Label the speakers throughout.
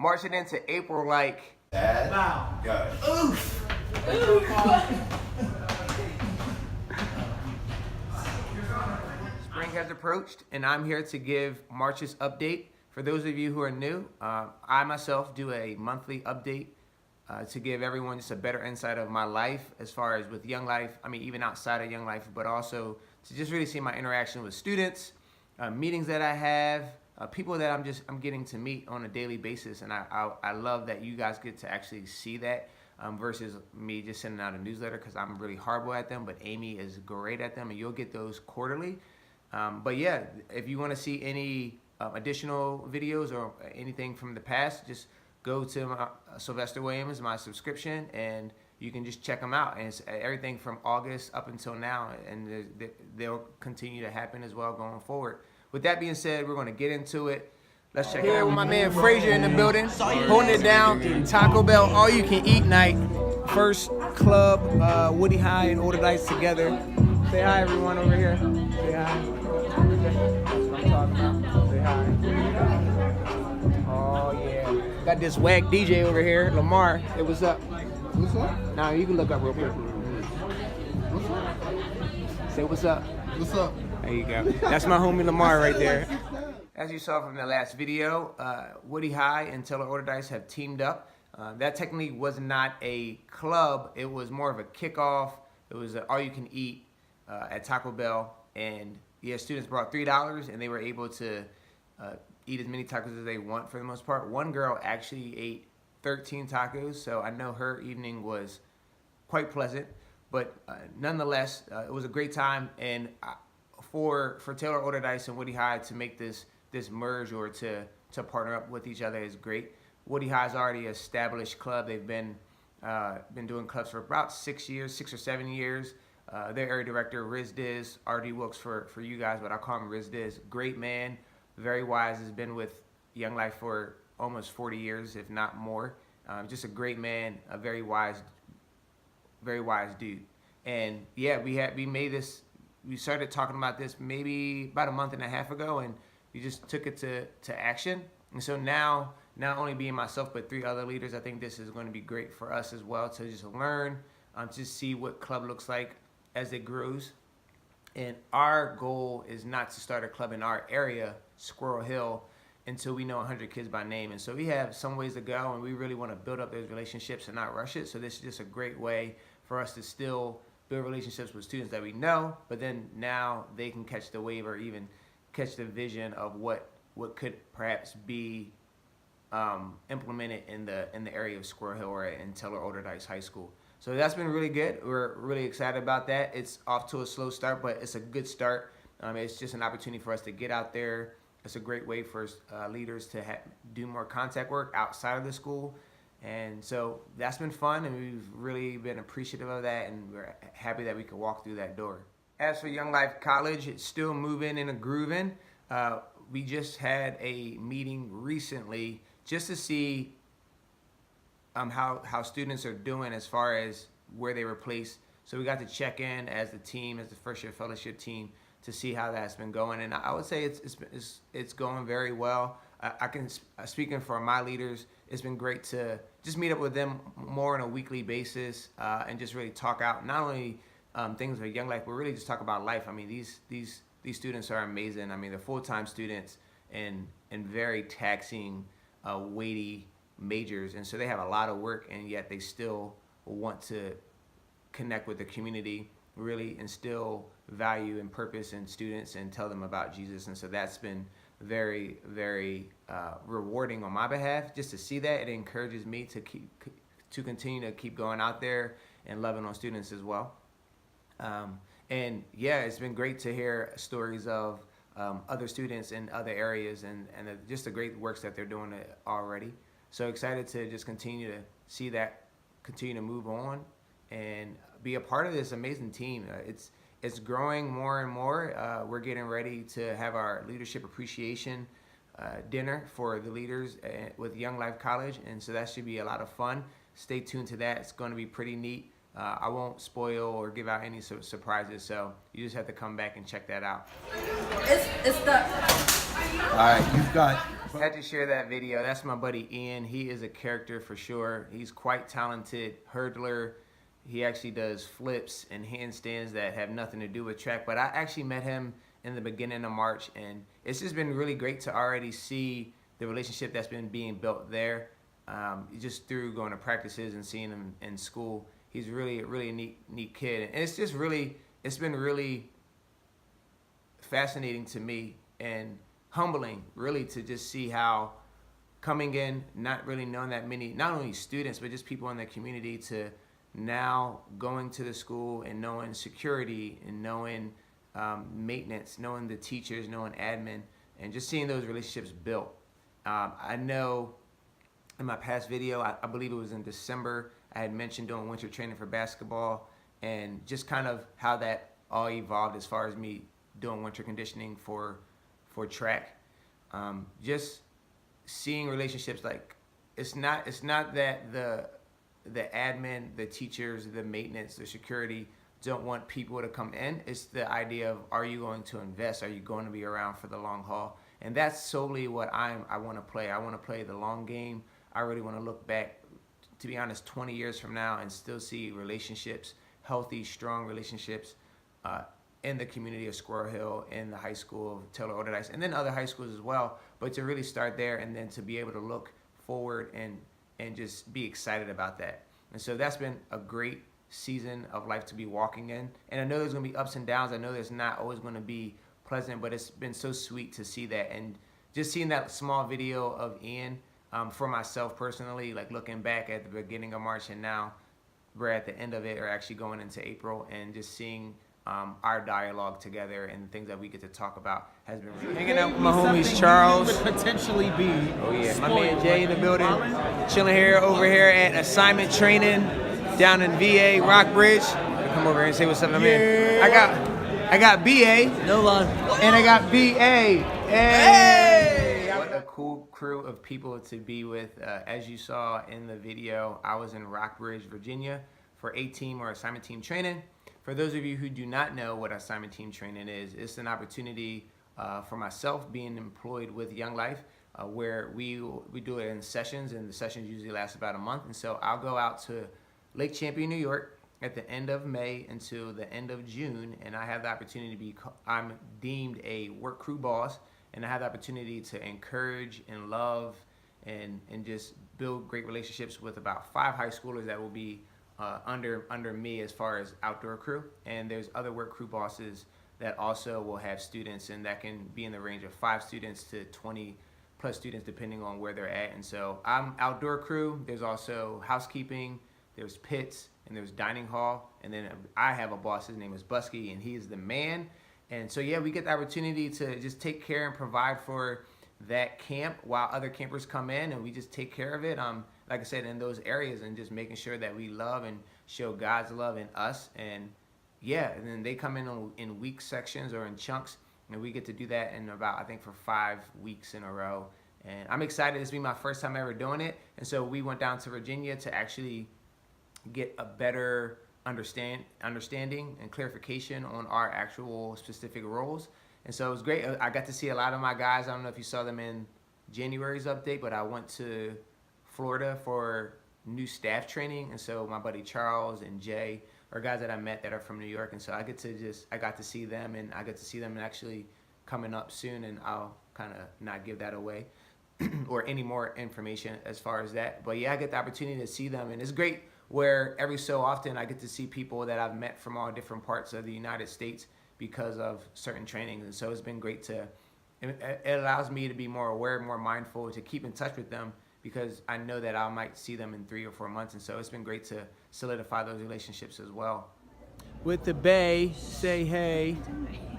Speaker 1: marching into April like
Speaker 2: Bad.
Speaker 3: Wow.
Speaker 2: Good.
Speaker 3: Oof.
Speaker 1: spring has approached, and I'm here to give March's update. For those of you who are new, I myself do a monthly update to give everyone just a better insight of my life as far as with Young Life, I mean even outside of Young Life, but also to just really see my interaction with students, meetings that I have, people that I'm getting to meet on a daily basis, and I love that you guys get to actually see that versus me just sending out a newsletter, because I'm really horrible at them, but Amy is great at them, and you'll get those quarterly. But yeah, if you want to see any additional videos or anything from the past, just go to my Sylvester Williams, my subscription, and you can just check them out. And it's everything from August up until now, and they'll continue to happen as well going forward. With that being said, we're going to get into it. Let's check it out with my man Frazier in the building, holding it down. Taco Bell all you can eat night. First club, Woody High and Older Dice together. Say hi everyone over here. Say hi. That's what I'm talking about. Say hi. Oh yeah. Got this whack DJ over here, Lamar. Hey, what's up?
Speaker 2: What's up?
Speaker 1: Now you can look up real quick.
Speaker 2: What's up?
Speaker 1: Say what's up.
Speaker 2: What's up?
Speaker 1: There you go. That's my homie Lamar right there. As you saw from the last video, Woody High and Taylor Older Dice have teamed up. That technically was not a club. It was more of a kickoff. It was all you can eat at Taco Bell. And yeah, students brought $3 and they were able to eat as many tacos as they want for the most part. One girl actually ate 13 tacos, so I know her evening was quite pleasant. But nonetheless, it was a great time. And for Taylor Older Dice and Woody High to make this merge or to partner up with each other is great. Woody High's already an established club. They've been doing clubs for about 6 or 7 years. Their area director, Riz Diz, R.D. Wilkes for you guys, but I call him Riz Diz. Great man, very wise, has been with Young Life for almost 40 years, if not more. Just a great man, a very wise dude. And yeah, we started talking about this maybe about a month and a half ago, and we just took it to action. And so now, not only being myself, but 3 other leaders, I think this is going to be great for us as well to just learn, to see what club looks like as it grows. And our goal is not to start a club in our area, Squirrel Hill, until we know 100 kids by name. And so we have some ways to go, and we really want to build up those relationships and not rush it. So this is just a great way for us to still build relationships with students that we know, but then now they can catch the wave or even catch the vision of what could perhaps be implemented in the area of Squirrel Hill or in Taylor Older Dice High School. So that's been really good. We're really excited about that. It's off to a slow start, but it's a good start. It's just an opportunity for us to get out there. It's a great way for leaders to do more contact work outside of the school. And so that's been fun, and we've really been appreciative of that, and we're happy that we could walk through that door. As for Young Life College, it's still moving and grooving. We just had a meeting recently just to see how students are doing as far as where they were placed. So we got to check in as the team, as the first year fellowship team, to see how that's been going. And I would say it's going very well. I can, speaking for my leaders, it's been great to just meet up with them more on a weekly basis and just really talk out not only things with Young Life, but really just talk about life. I mean, these students are amazing. I mean, they're full-time students and very taxing, weighty majors, and so they have a lot of work, and yet they still want to connect with the community, really instill value and purpose in students and tell them about Jesus. And so that's been very, very rewarding on my behalf just to see that. It encourages me to continue to keep going out there and loving on students as well. And yeah, it's been great to hear stories of other students in other areas and just the great works that they're doing already. So excited to just continue to see that continue to move on and be a part of this amazing team. It's growing more and more. We're getting ready to have our leadership appreciation dinner for the leaders with Young Life College, and so that should be a lot of fun. Stay tuned to that. It's going to be pretty neat. I won't spoil or give out any surprises, so you just have to come back and check that out.
Speaker 3: It's the.
Speaker 2: All right, you've got
Speaker 1: Had to share that video. That's my buddy Ian. He is a character for sure. He's quite talented hurdler. He actually does flips and handstands that have nothing to do with track. But I actually met him in the beginning of March, and it's just been really great to already see the relationship that's been being built there. Just through going to practices and seeing him in school. He's really a neat kid. And it's been really fascinating to me and humbling, really, to just see how coming in, not really knowing that many, not only students, but just people in the community, to now going to the school and knowing security and knowing maintenance, knowing the teachers, knowing admin, and just seeing those relationships built. I know in my past video, I believe it was in December, I had mentioned doing winter training for basketball, and just kind of how that all evolved as far as me doing winter conditioning for track. Just seeing relationships, like it's not that the admin, the teachers, the maintenance, the security don't want people to come in. It's the idea of, are you going to invest? Are you going to be around for the long haul? And that's solely what I want to play. I want to play the long game. I really want to look back, to be honest, 20 years from now and still see relationships, healthy, strong relationships in the community of Squirrel Hill, in the high school of Taylor Oderdice, and then other high schools as well. But to really start there, and then to be able to look forward and just be excited about that. And so that's been a great season of life to be walking in. And I know there's going to be ups and downs. I know there's not always going to be pleasant, but it's been so sweet to see that. And just seeing that small video of Ian, for myself personally, like looking back at the beginning of March, and now we're at the end of it, or actually going into April, and just seeing our dialogue together and the things that we get to talk about has been really hanging out with my homies Charles.
Speaker 3: Could potentially be.
Speaker 1: Oh yeah, my man Jay in the building, chilling here over here at assignment training down in VA Rockbridge. Come over here and say what's up, my man. I got BA.
Speaker 3: No line.
Speaker 1: And I got BA. Hey! What a cool crew of people to be with. As you saw in the video, I was in Rockbridge, Virginia for A-Team or assignment team training. For those of you who do not know what assignment team training is, it's an opportunity for myself being employed with Young Life, where we do it in sessions, and the sessions usually last about a month. And so I'll go out to Lake Champion, New York at the end of May until the end of June, and I have the opportunity to be, I'm deemed a work crew boss, and I have the opportunity to encourage and love and just build great relationships with about 5 high schoolers that will be under me as far as outdoor crew. And there's other work crew bosses that also will have students, and that can be in the range of 5 students to 20 plus students depending on where they're at. And so I'm outdoor crew. There's also housekeeping, there's pits, and there's dining hall. And then I have a boss, his name is Busky, and he is the man. And so yeah, we get the opportunity to just take care and provide for that camp while other campers come in, and we just take care of it. Like I said, in those areas, and just making sure that we love and show God's love in us. And yeah, and then they come in week sections or in chunks, and we get to do that in about, I think, for 5 weeks in a row. And I'm excited. This will be my first time ever doing it. And so we went down to Virginia to actually get a better understanding and clarification on our actual specific roles. And so it was great. I got to see a lot of my guys. I don't know if you saw them in January's update, but I went to Florida for new staff training. And so my buddy Charles and Jay are guys that I met that are from New York. And so I got to see them, and I get to see them actually coming up soon. And I'll kind of not give that away or any more information as far as that. But yeah, I get the opportunity to see them, and it's great where every so often I get to see people that I've met from all different parts of the United States because of certain trainings. And so it's been great it allows me to be more aware, more mindful, to keep in touch with them, because I know that I might see them in 3 or 4 months. And so it's been great to solidify those relationships as well. With the Bay, say hey,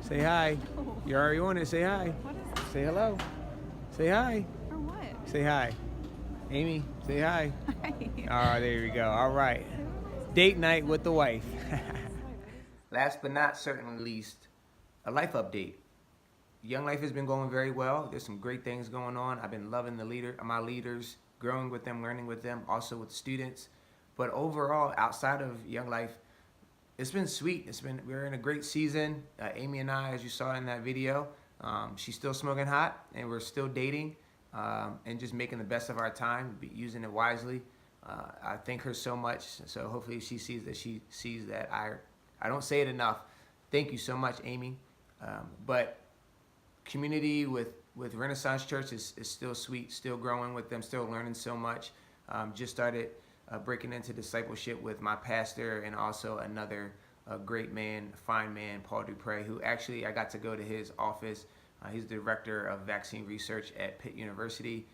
Speaker 1: say hi. You're already on it, say hi. Say hello, say hi.
Speaker 4: For what?
Speaker 1: Say hi. Amy, say hi.
Speaker 4: Hi.
Speaker 1: Oh, there we go. All right. Date night with the wife. Last but not certainly least, a life update. Young Life has been going very well. There's some great things going on. I've been loving my leaders, growing with them, learning with them, also with students. But overall, outside of Young Life, it's been sweet. We're in a great season. Amy and I, as you saw in that video, she's still smoking hot, and we're still dating. and just making the best of our time, using it wisely. I thank her so much. So hopefully she sees that I don't say it enough. Thank you so much, Amy. But community with Renaissance Church is still sweet, still growing with them, still learning so much. Just started breaking into discipleship with my pastor and also another great man, fine man, Paul Dupre, who actually I got to go to his office. He's the director of vaccine research at Pitt University.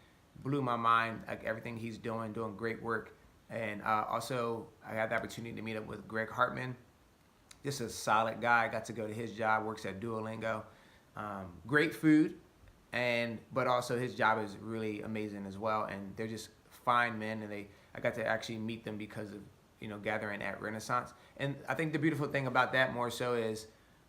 Speaker 1: Blew my mind, like everything he's doing great work. And also I had the opportunity to meet up with Greg Hartman. Just a solid guy. I got to go to his job, works at Duolingo. Great food, but also his job is really amazing as well. And they're just fine men, and I got to actually meet them because of gathering at Renaissance. And I think the beautiful thing about that more so is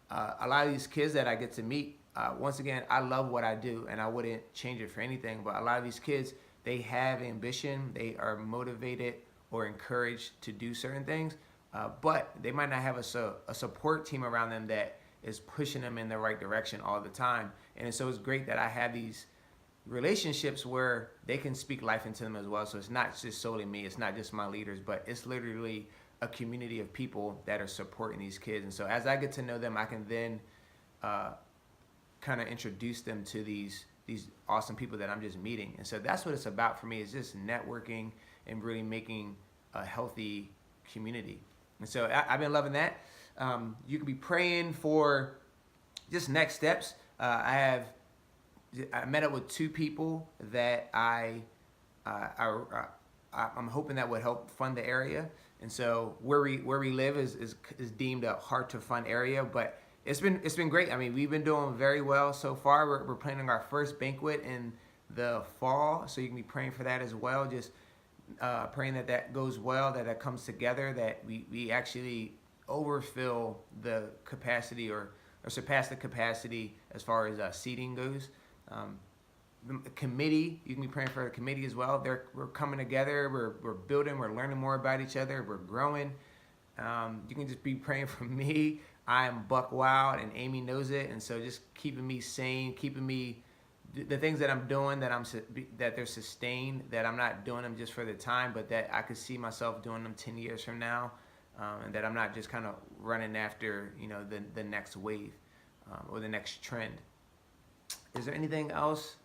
Speaker 1: a lot of these kids that I get to meet. Once again, I love what I do, and I wouldn't change it for anything. But a lot of these kids, they have ambition, they are motivated or encouraged to do certain things. But they might not have a support team around them that is pushing them in the right direction all the time. And so it's great that I have these relationships where they can speak life into them as well. So it's not just solely me, it's not just my leaders, but it's literally a community of people that are supporting these kids. And so as I get to know them, I can then kind of introduce them to these awesome people that I'm just meeting. And so that's what it's about for me, is just networking and really making a healthy community. And so I've been loving that. You can be praying for just next steps. I met up with 2 people that I'm hoping that would help fund the area. And so where we live is deemed a hard to fund area, but it's been great. I mean, we've been doing very well so far. We're planning our first banquet in the fall, so you can be praying for that as well. Just praying that goes well, that comes together, that we actually overfill the capacity or surpass the capacity as far as seating goes. The committee, you can be praying for the committee as well. We're coming together, we're building, we're learning more about each other, we're growing. You can just be praying for me. I am buck wild, and Amy knows it, and so just keeping me sane, keeping me the things that I'm doing, that they're sustained, that I'm not doing them just for the time, but that I could see myself doing them 10 years from now, and that I'm not just kind of running after the next wave or the next trend. Is there anything else?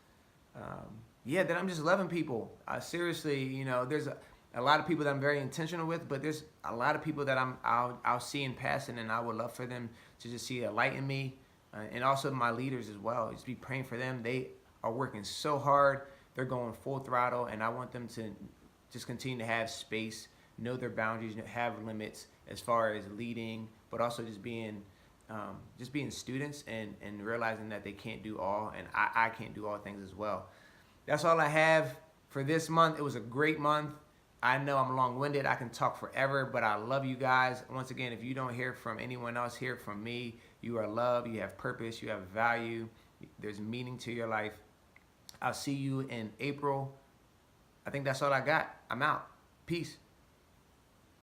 Speaker 1: That I'm just loving people. Seriously, there's a lot of people that I'm very intentional with, but there's a lot of people that I'll see in passing, and I would love for them to just see a light in me, and also my leaders as well. Just be praying for them. They are working so hard. They're going full throttle, and I want them to just continue to have space, know their boundaries, have limits as far as leading, but also just being students and realizing that they can't do all, and I can't do all things as well. That's all I have for this month. It was a great month. I know I'm long-winded. I can talk forever, but I love you guys. Once again, if you don't hear from anyone else, hear from me. You are loved. You have purpose. You have value. There's meaning to your life. I'll see you in April. I think that's all I got. I'm out. Peace.